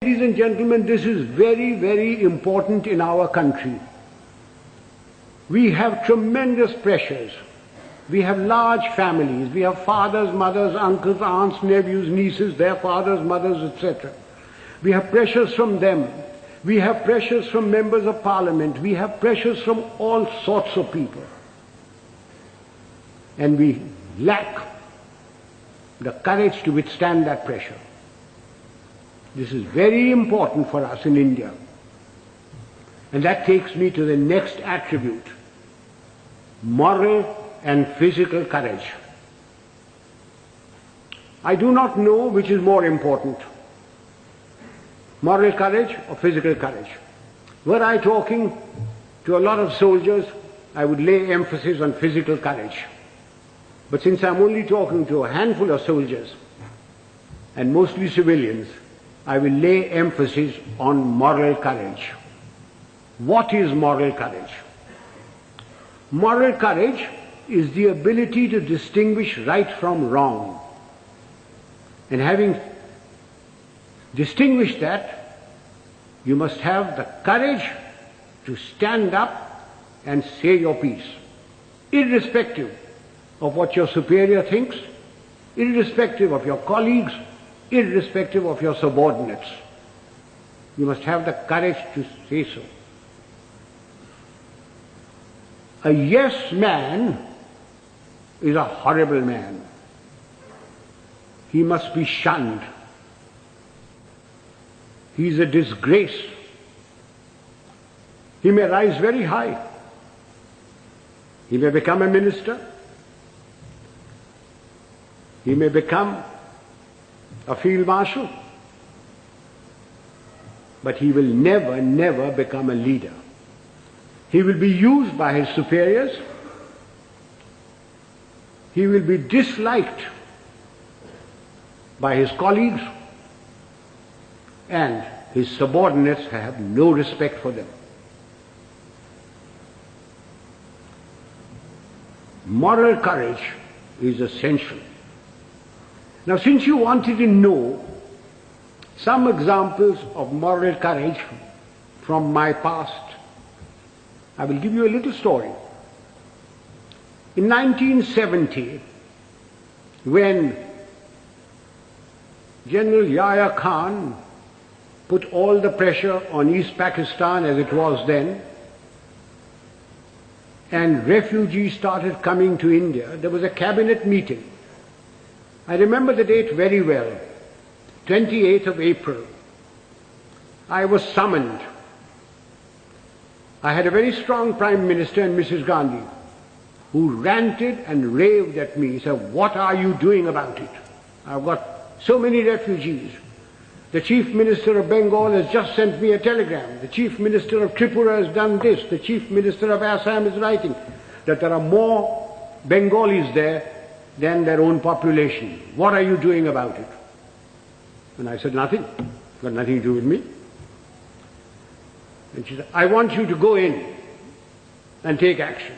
Ladies and gentlemen, this is very, very important in our country. We have tremendous pressures. We have large families. We have fathers, mothers, uncles, aunts, nephews, nieces, their fathers, mothers, etc. We have pressures from them. We have pressures from members of parliament. We have pressures from all sorts of people. And we lack the courage to withstand that pressure. This is very important for us in India. And that takes me to the next attribute: moral and physical courage. I do not know which is more important, moral courage or physical courage. Were I talking to a lot of soldiers, I would lay emphasis on physical courage. But since I'm only talking to a handful of soldiers, and mostly civilians, I will lay emphasis on moral courage. What is moral courage? Moral courage is the ability to distinguish right from wrong. And having distinguished that, you must have the courage to stand up and say your piece, irrespective of what your superior thinks, irrespective of your colleagues, irrespective of your subordinates. You must have the courage to say so. A yes man is a horrible man. He must be shunned. He is a disgrace. He may rise very high. He may become a minister. He may become a field marshal. But he will never, never become a leader. He will be used by his superiors. He will be disliked by his colleagues, and his subordinates have no respect for them. Moral courage is essential. Now, since you wanted to know some examples of moral courage from my past, I will give you a little story. In 1970, when General Yahya Khan put all the pressure on East Pakistan as it was then, and refugees started coming to India, there was a cabinet meeting. I remember the date very well, 28th of April. I was summoned. I had a very strong Prime Minister and Mrs. Gandhi, who ranted and raved at me, said, "What are you doing about it? I've got so many refugees. The Chief Minister of Bengal has just sent me a telegram. The Chief Minister of Tripura has done this. The Chief Minister of Assam is writing that there are more Bengalis there than their own population. What are you doing about it?" And I said, "Nothing. Got nothing to do with me." And she said, "I want you to go in and take action."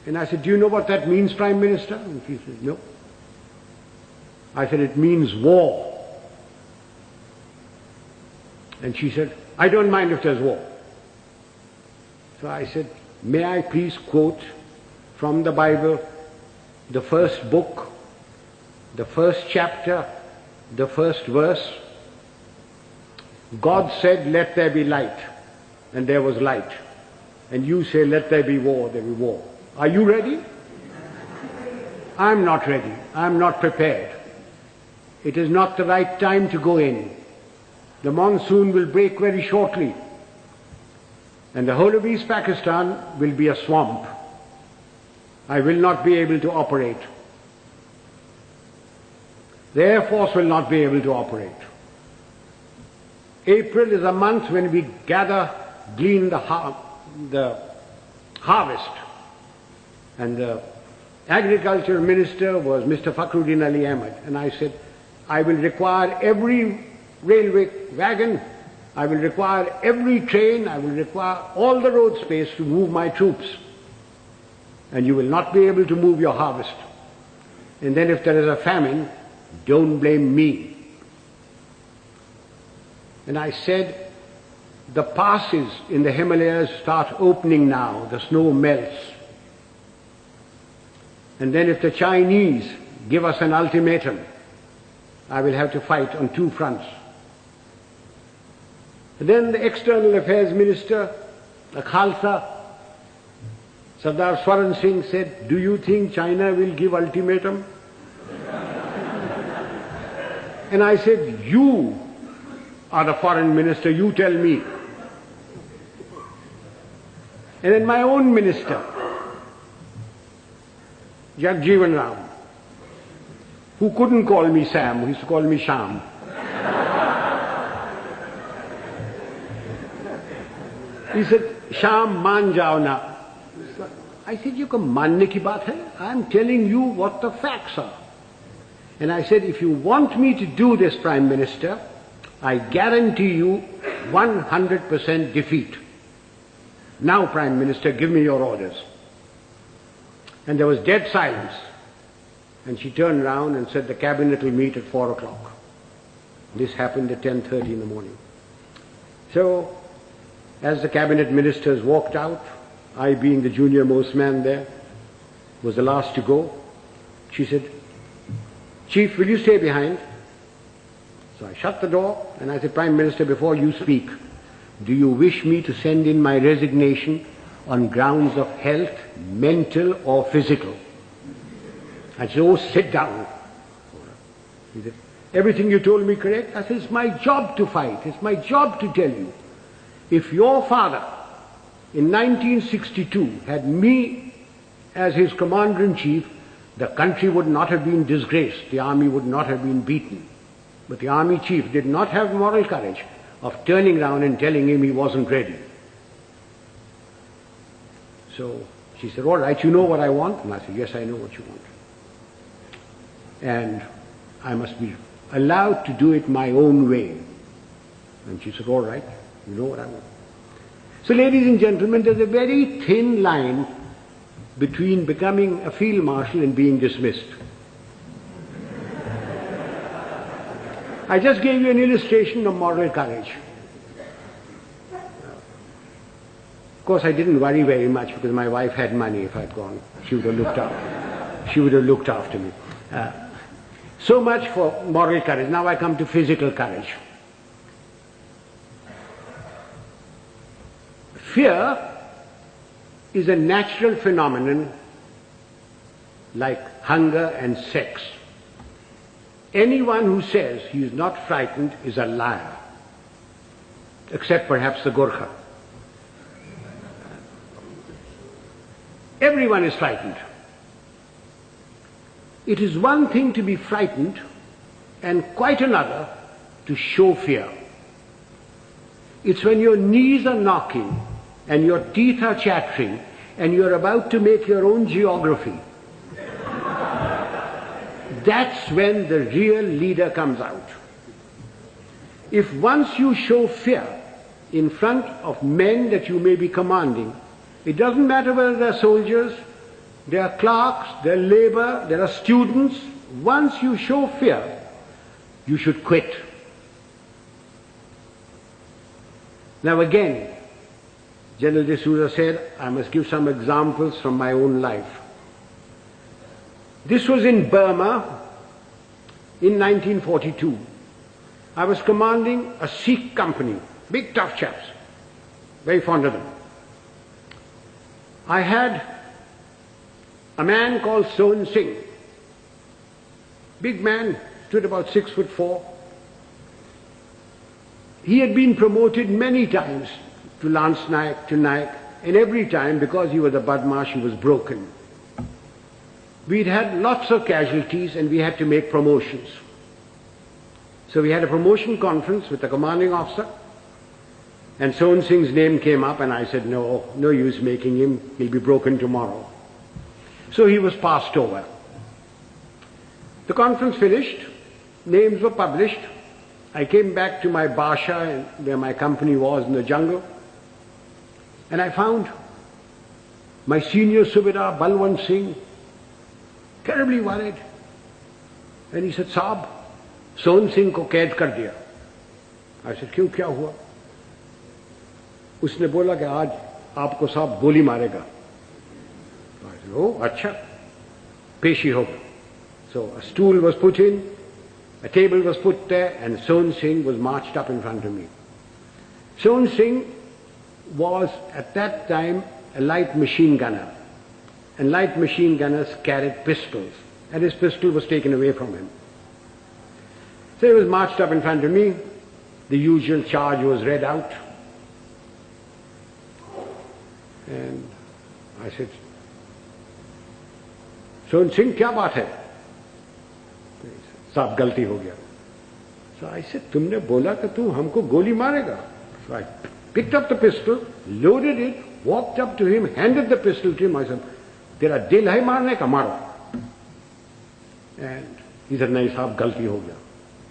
And I said, "Do you know what that means, Prime Minister?" And she said, "No." I said, "It means war." And she said, "I don't mind if there's war." So I said, "May I please quote from the Bible, the first book, the first chapter, the first verse? God said, 'Let there be light,' and there was light. And you say, 'Let there be war,' there be war. Are you ready?" I'm not ready. I'm not prepared. It is not the right time to go in. The monsoon will break very shortly, and the whole of East Pakistan will be a swamp. I will not be able to operate. The Air Force will not be able to operate. April is a month when we glean the harvest. And the Agriculture Minister was Mr. Fakhruddin Ali Ahmed. And I said, "I will require every railway wagon, I will require every train, I will require all the road space to move my troops. And you will not be able to move your harvest. And then if there is a famine, don't blame me." And I said, the passes in the Himalayas start opening now, the snow melts. And then if the Chinese give us an ultimatum, I will have to fight on two fronts. And then the External Affairs Minister, the Khalsa, Sardar Swaran Singh said, do you think China will give ultimatum? And I said, you are the foreign minister, you tell me. And then my own minister, Jagjeevan Ram, who couldn't call me Sam, who used to call me Sham. He said, Sham, maan jao na. I said, you can manne ki baat hai? I'm telling you what the facts are. And I said, if you want me to do this, Prime Minister, I guarantee you 100% defeat. Now, Prime Minister, give me your orders. And there was dead silence. And she turned round and said, the cabinet will meet at 4 o'clock. This happened at 10:30 in the morning. So, as the cabinet ministers walked out, I being the junior most man there, was the last to go, she said, Chief, will you stay behind? So I shut the door and I said, Prime Minister, before you speak, do you wish me to send in my resignation on grounds of health, mental or physical? I said, oh, sit down. He said, everything you told me correct? I said, it's my job to fight. It's my job to tell you. If your father in 1962 had me as his commander-in-chief, the country would not have been disgraced. The army would not have been beaten. But the army chief did not have moral courage of turning round and telling him he wasn't ready. So she said, all right, you know what I want? And I said, yes, I know what you want. And I must be allowed to do it my own way. And she said, all right, you know what I want. So ladies and gentlemen, there's a very thin line between becoming a field marshal and being dismissed. I just gave you an illustration of moral courage. Of course, I didn't worry very much because my wife had money. If I'd gone, she would have looked after. She would have looked after me. So much for moral courage. Now I come to physical courage. Fear is a natural phenomenon like hunger and sex. Anyone who says he is not frightened is a liar, except perhaps the Gorkha. Everyone is frightened. It is one thing to be frightened and quite another to show fear. It's when your knees are knocking and your teeth are chattering and you're about to make your own geography. That's when the real leader comes out. If once you show fear in front of men that you may be commanding, it doesn't matter whether they're soldiers, they're clerks, they're labor, there are students, once you show fear, you should quit. Now again, General D'Souza said, I must give some examples from my own life. This was in Burma in 1942. I was commanding a Sikh company, big tough chaps, very fond of them. I had a man called Sohan Singh, big man, stood about 6'4". He had been promoted many times to Lance Naik, to Naik, and every time, because he was a Badmash, he was broken. We'd had lots of casualties and we had to make promotions. So we had a promotion conference with the commanding officer, and Sohan Singh's name came up and I said, no use making him, he'll be broken tomorrow. So he was passed over. The conference finished, names were published. I came back to my Basha, where my company was in the jungle, and I found my senior Subedar, Balwant Singh, terribly worried. And he said, Saab, Sohan Singh ko kaid kar diya. I said, क्यों, क्या हुआ? उसने बोला कि आज आपको साहब गोली मारेगा. I said, oh, अच्छा, पेशी होगा. So a stool was put in, a table was put there, and Sohn Singh was marched up in front of me. Sohn Singh was at that time a light machine gunner, and light machine gunners carried pistols, and his pistol was taken away from him. So he was marched up in front of me. The usual charge was read out, and I said, Sohn Singh, क्या बात है? साहब गलती हो गया. So I said, तुमने बोला कि तू हमको गोली मारेगा. So I picked up the pistol, loaded it, walked up to him, handed the pistol to him. I said, तेरा दिल है मारने का, मारो. And he said, नहीं साहब गलती हो गया.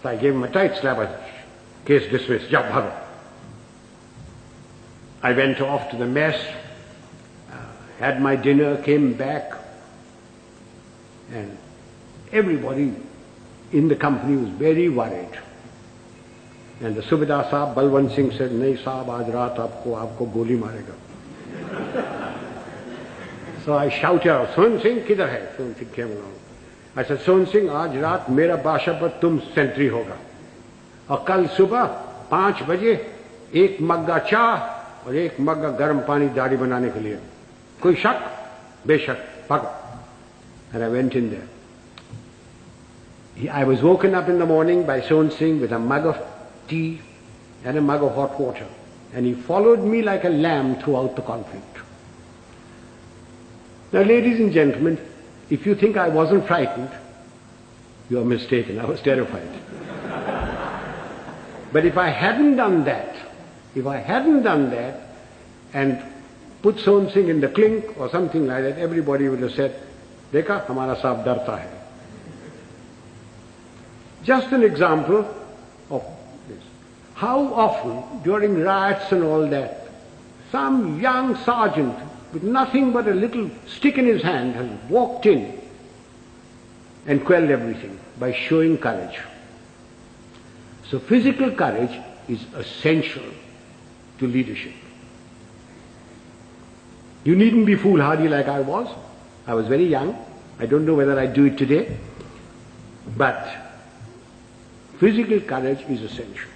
So I gave him a tight slap. I said, case dismissed, जाओ भागो. I went off to the mess, had my dinner, came back, and everybody in the company was very worried. And the Subedar Sahab, Balwant Singh said, नहीं साहब आज रात आपको गोली मारेगा. So I shouted out, Sohn Singh किधर है? Sohn Singh came along. I said, Sohn Singh, आज रात मेरा बादशाह पर तुम सेंट्री होगा, और कल सुबह 5 बजे 1 मग्गा चाह और 1 मग्गा गर्म पानी दाढ़ी बनाने के लिए. कोई शक? बेशक, भागो. And I went in there. I was woken up in the morning by Sohn Singh with a mug of tea and a mug of hot water, and he followed me like a lamb throughout the conflict. Now, ladies and gentlemen, if you think I wasn't frightened, you are mistaken. I was terrified. But if I hadn't done that, and put Sohn Singh in the clink or something like that, everybody would have said, देखा हमारा साहब डरता है. Just an example of this. How often during riots and all that, some young sergeant with nothing but a little stick in his hand has walked in and quelled everything by showing courage. So physical courage is essential to leadership. You needn't be foolhardy like I was. I was very young. I don't know whether I do it today. But physical courage is essential.